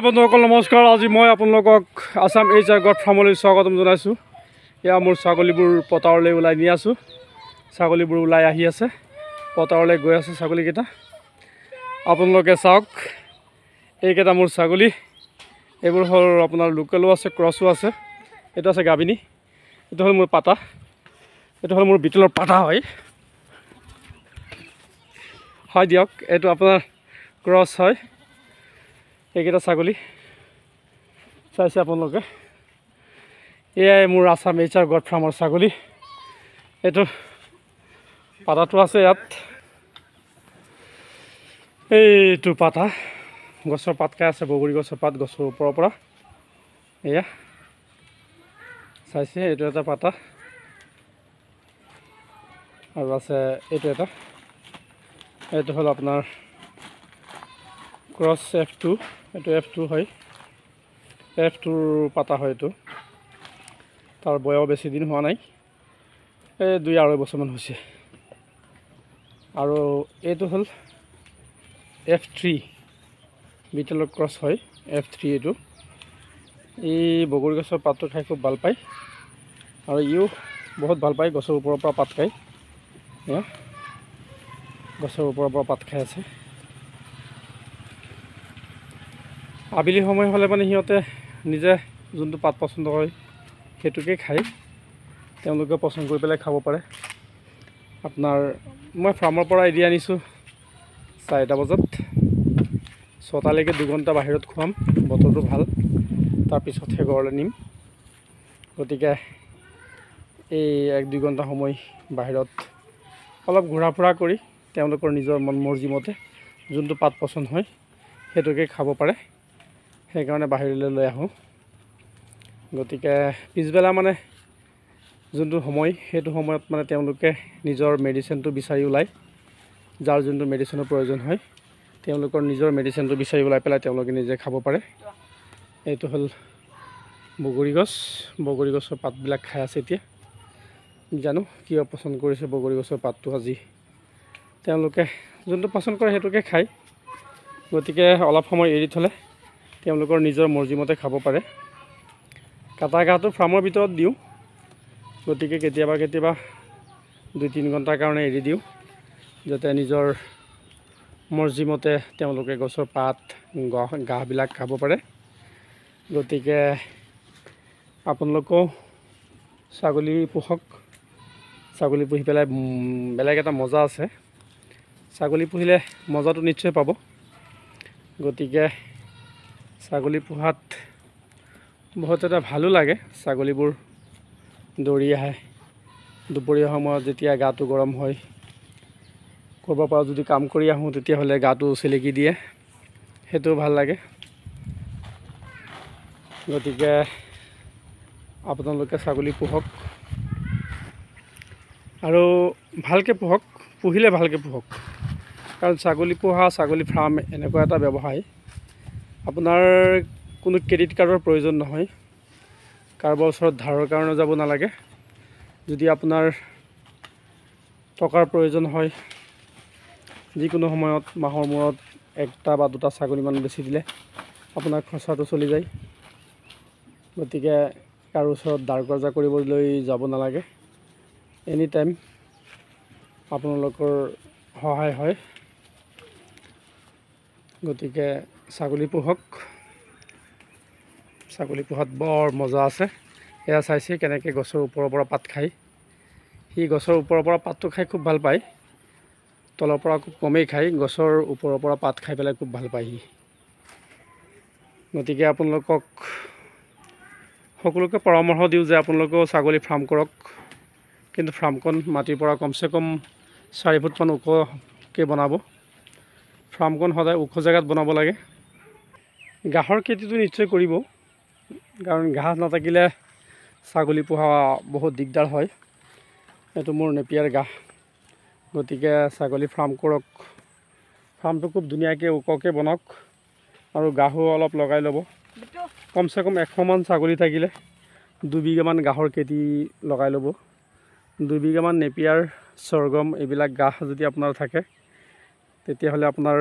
হাই বন্ধুসকল নমস্কাৰ। আজি মই আপোনালোকক আসাম এইচাৰ গড ফাৰ্মলৈ স্বাগতম জনাইছোঁ। এয়া মোৰ ছাগলীবোৰ পথাৰলৈ ওলাই নি আছোঁ। ছাগলীবোৰ ওলাই আহি আছে, পথাৰলৈ গৈ আছে ছাগলীকেইটা। আপোনালোকে চাওক, এইকেইটা মোৰ ছাগলী। এইবোৰ হ'ল আপোনাৰ লোকেলো আছে, ক্ৰছো আছে। এইটো আছে গাভিনী, এইটো হ'ল মোৰ পাতা, এইটো হ'ল মোৰ বিটলৰ পাতা হয় দিয়ক। এইটো আপোনাৰ ক্ৰছ হয়। এইকেইটা ছাগলী চাইছে আপোনালোকে। এয়াই মোৰ আসাম এইচাৰ গড ফাৰ্মৰ ছাগলী। এইটো পাতাটো আছে ইয়াত, এইটো পাতা গছৰ পাত খাই আছে, বগৰী গছৰ পাত, গছৰ ওপৰৰ পৰা। এয়া চাইছে, এইটো এটা পাতা আৰু আছে এইটো এটা। এইটো হ'ল আপোনাৰ ক্ৰছ F2, এইটো F2 হয়, F2ৰ পাতা হয় এইটো। তাৰ বয়স বেছি দিন হোৱা নাই, এই 2-2.5 বছৰমান হৈছে। আৰু এইটো হ'ল F3, বিটলৰ ক্ৰছ হয় F3 এইটো। এই বগৰী গছৰ পাতটো খাই খুব ভাল পায়, আৰু ইও বহুত ভাল পায় গছৰ ওপৰৰ পৰা পাত খায়। গছৰ ওপৰৰ পৰা পাত খাই আছে। আবেলি সময় হ'লে মানে সিহঁতে নিজে যোনটো পাত পচন্দ হয় সেইটোকে খায়। তেওঁলোকে পচন্দ কৰি পেলাই খাব পাৰে। আপোনাৰ মই ফাৰ্মৰ পৰা এৰি আনিছোঁ 4টা বজাত, 6টালৈকে 2 ঘণ্টা বাহিৰত খুৱাম, বতৰটো ভাল। তাৰপিছতহে ঘৰলৈ নিম। গতিকে এই 1-2 ঘণ্টা সময় বাহিৰত অলপ ঘূৰা ফুৰা কৰি তেওঁলোকৰ নিজৰ মন মৰ্জিমতে যোনটো পাত পচন্দ হয় সেইটোকে খাব পাৰে। সেইকাৰণে বাহিৰলৈ লৈ আহোঁ। গতিকে পিছবেলা মানে যোনটো সময়, সেইটো সময়ত মানে তেওঁলোকে নিজৰ মেডিচিনটো বিচাৰি ওলায়। যাৰ যোনটো মেডিচিনৰ প্ৰয়োজন হয় তেওঁলোকৰ নিজৰ মেডিচিনটো বিচাৰি ওলাই পেলাই তেওঁলোকে নিজে খাব পাৰে। এইটো হ'ল বগৰী গছ, বগৰী গছৰ পাতবিলাক খাই আছে এতিয়া। জানো কিয় পচন্দ কৰিছে বগৰী গছৰ পাতটো আজি। তেওঁলোকে যোনটো পচন্দ কৰে সেইটোকে খায়। গতিকে অলপ সময় এৰি থ'লে তেওঁলোকৰ নিজৰ মৰ্জিমতে খাব পাৰে। কাটা ঘাঁহটো ফাৰ্মৰ ভিতৰত দিওঁ, গতিকে কেতিয়াবা 2-3 ঘণ্টাৰ কাৰণে এৰি দিওঁ, যাতে নিজৰ মৰ্জিমতে তেওঁলোকে গছৰ পাত ঘাঁহবিলাক খাব পাৰে। গতিকে আপোনালোকেও ছাগলী পোহক। ছাগলী পুহি পেলাই বেলেগ এটা মজা আছে। ছাগলী পুহিলে মজাটো নিশ্চয় পাব। গতিকে ছাগলী পোহাত বহুত এটা ভালো লাগে। ছাগলীবোৰ দৌৰি আহে দুপৰীয়া সময়ত, যেতিয়া গাটো গৰম হয়, ক'ৰবাৰ পৰা যদি কাম কৰি আহোঁ তেতিয়াহ'লে গাটো চেলেকি দিয়ে, সেইটোও ভাল লাগে। গতিকে আপোনালোকে ছাগলী পোহক, আৰু ভালকৈ পোহক, পুহিলে ভালকৈ পোহক। কাৰণ ছাগলী পোহা, ছাগলী ফাৰ্ম এনেকুৱা এটা ব্যৱসায়, আপোনাৰ কোনো ক্ৰেডিট কাৰ্ডৰ প্ৰয়োজন নহয়, কাৰোবাৰ ওচৰত ধাৰৰ কাৰণে যাব নালাগে। যদি আপোনাৰ টকাৰ প্ৰয়োজন হয়, যিকোনো সময়ত মাহৰ মূৰত 1টা বা 2টা ছাগলীমান বেচি দিলে আপোনাৰ খৰচাটো চলি যায়। গতিকে কাৰো ওচৰত ধাৰ কৰ্জা কৰিবলৈ যাব নালাগে। এনি টাইম আপোনালোকৰ সহায় হয়। গতিকে ছাগলী পোহক। ছাগলী পোহাত বৰ মজা আছে। এয়া চাইছে কেনেকৈ গছৰ ওপৰৰ পৰা পাত খায়। সি গছৰ ওপৰৰ পৰা পাতটো খাই খুব ভাল পায়, তলৰ পৰা খুব কমেই খায়। গছৰ ওপৰৰ পৰা পাত খাই পেলাই খুব ভাল পায় সি। গতিকে আপোনালোকক সকলোকে পৰামৰ্শ দিওঁ যে আপোনালোকেও ছাগলী ফাৰ্ম কৰক, কিন্তু ফাৰ্মখন মাটিৰ পৰা কমচে কম 4 ফুটমান ওখকৈ বনাব। ফাৰ্মখন সদায় ওখ জেগাত বনাব লাগে। ঘাঁহৰ খেতিটো নিশ্চয় কৰিব, কাৰণ ঘাঁহ নাথাকিলে ছাগলী পোহা বহুত দিগদাৰ হয়। এইটো মোৰ নেপিয়াৰ ঘাঁহ। গতিকে ছাগলী ফাৰ্ম কৰক, ফাৰ্মটো খুব ধুনীয়াকৈ ওখকৈ বনাওক, আৰু ঘাঁহো অলপ লগাই ল'ব। কমচে কম 100মান ছাগলী থাকিলে 2 বিঘামান ঘাঁহৰ খেতি লগাই ল'ব। 2 বিঘামান নেপিয়াৰ, সৰগম এইবিলাক ঘাঁহ যদি আপোনাৰ থাকে তেতিয়াহ'লে আপোনাৰ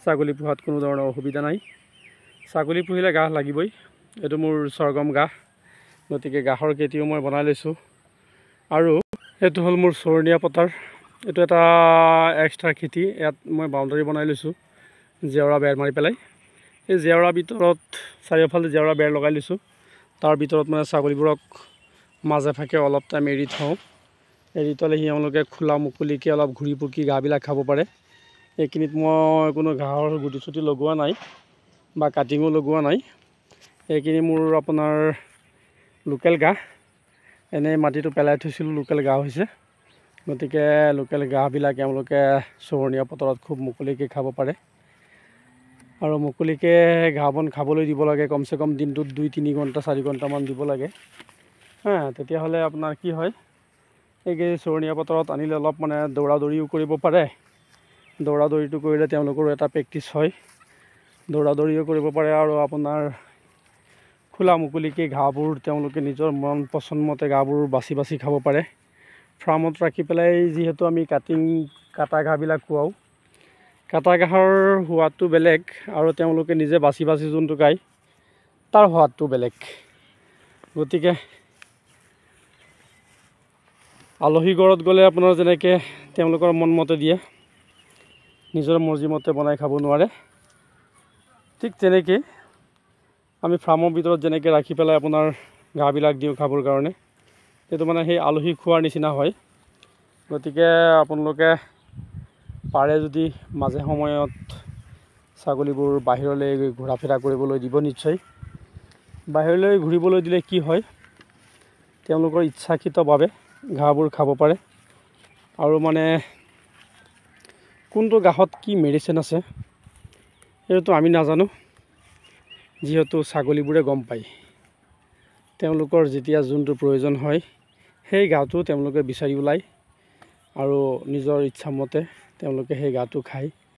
ছাগলী পোহাত কোনো ধৰণৰ অসুবিধা নাই। ছাগলী পুহিলে ঘাঁহ লাগিবই। এইটো মোৰ স্বৰ্গম ঘাঁহ, গতিকে ঘাঁহৰ কেটিও মই বনাই লৈছোঁ। আৰু এইটো হ'ল মোৰ চৰণীয়া পথাৰ। এইটো এটা এক্সট্ৰা খেতি। ইয়াত মই বাউণ্ডাৰী বনাই লৈছোঁ জেওৰা বেৰ মাৰি পেলাই। এই জেওৰাৰ ভিতৰত চাৰিওফালে জেওৰা বেৰ লগাই লৈছোঁ। তাৰ ভিতৰত মানে ছাগলীবোৰক মাজে ফাকে অলপ টাইম এৰি থওঁ। এৰি থ'লে তেওঁলোকে খোলা মুকলিকৈ অলপ ঘূৰি পকি ঘাঁহবিলাক খাব পাৰে। এইখিনিত মই কোনো ঘাঁহৰ গুটি চুটি লগোৱা নাই বা কাটিঙো লগোৱা নাই। এইখিনি মোৰ আপোনাৰ লোকেল ঘাঁহ, এনেই মাটিটো পেলাই থৈছিলোঁ, লোকেল ঘাঁহ হৈছে। গতিকে লোকেল ঘাঁহবিলাক তেওঁলোকে চৰণীয়া পথাৰত খুব মুকলিকৈ খাব পাৰে। আৰু মুকলিকৈ ঘাঁহ বন খাবলৈ দিব লাগে। কমচে কম দিনটোত 2-3 ঘণ্টা 4 ঘণ্টামান দিব লাগে। তেতিয়াহ'লে আপোনাৰ কি হয়, এই চৰণীয়া পথাৰত আনিলে অলপ মানে দৌৰা দৌৰিও কৰিব পাৰে। দৌৰা দৌৰিটো কৰিলে তেওঁলোকৰো এটা প্ৰেক্টিছ হয়। দৌৰা দৌৰিও কৰিব পাৰে আৰু আপোনাৰ খোলা মুকলিকৈ ঘাঁহবোৰ তেওঁলোকে নিজৰ মন পচন্দমতে ঘাঁহবোৰ বাছি বাছি খাব পাৰে। ফাৰ্মত ৰাখি পেলাই যিহেতু আমি কাটা ঘাঁহবিলাক খুৱাওঁ, কাটা ঘাঁহৰ সোৱাদটো বেলেগ আৰু তেওঁলোকে নিজে বাছি বাছি যোনটো খায় তাৰ সোৱাদটো বেলেগ। গতিকে আলহী ঘৰত গ'লে আপোনাৰ যেনেকৈ তেওঁলোকৰ মনমতে দিয়ে, নিজৰ মৰ্জিমতে বনাই খাব নোৱাৰে। ঠিক তেনেকৈ আমি ফাৰ্মৰ ভিতৰত যেনেকৈ ৰাখি পেলাই আপোনাৰ ঘাঁহবিলাক দিওঁ খাবৰ কাৰণে, সেইটো মানে সেই আলহী খোৱাৰ নিচিনা হয়। গতিকে আপোনালোকে পাৰে যদি মাজে সময়ত ছাগলীবোৰ বাহিৰলৈ ঘূৰা ফুৰা কৰিবলৈ দিব নিশ্চয়। বাহিৰলৈ ঘূৰিবলৈ দিলে কি হয়, তেওঁলোকৰ ইচ্ছাকৃতভাৱে ঘাঁহবোৰ খাব পাৰে। আৰু মানে কোনটো ঘাঁহত কি মেডিচিন আছে সেইটোতো আমি নাজানো, যিহেতু ছাগলীবোৰে গম পায়। তেওঁলোকৰ যেতিয়া যোনটো প্ৰয়োজন হয় সেই ঘাঁহটো তেওঁলোকে বিচাৰি ওলায় আৰু নিজৰ ইচ্ছামতে তেওঁলোকে সেই ঘাঁহটো খায়।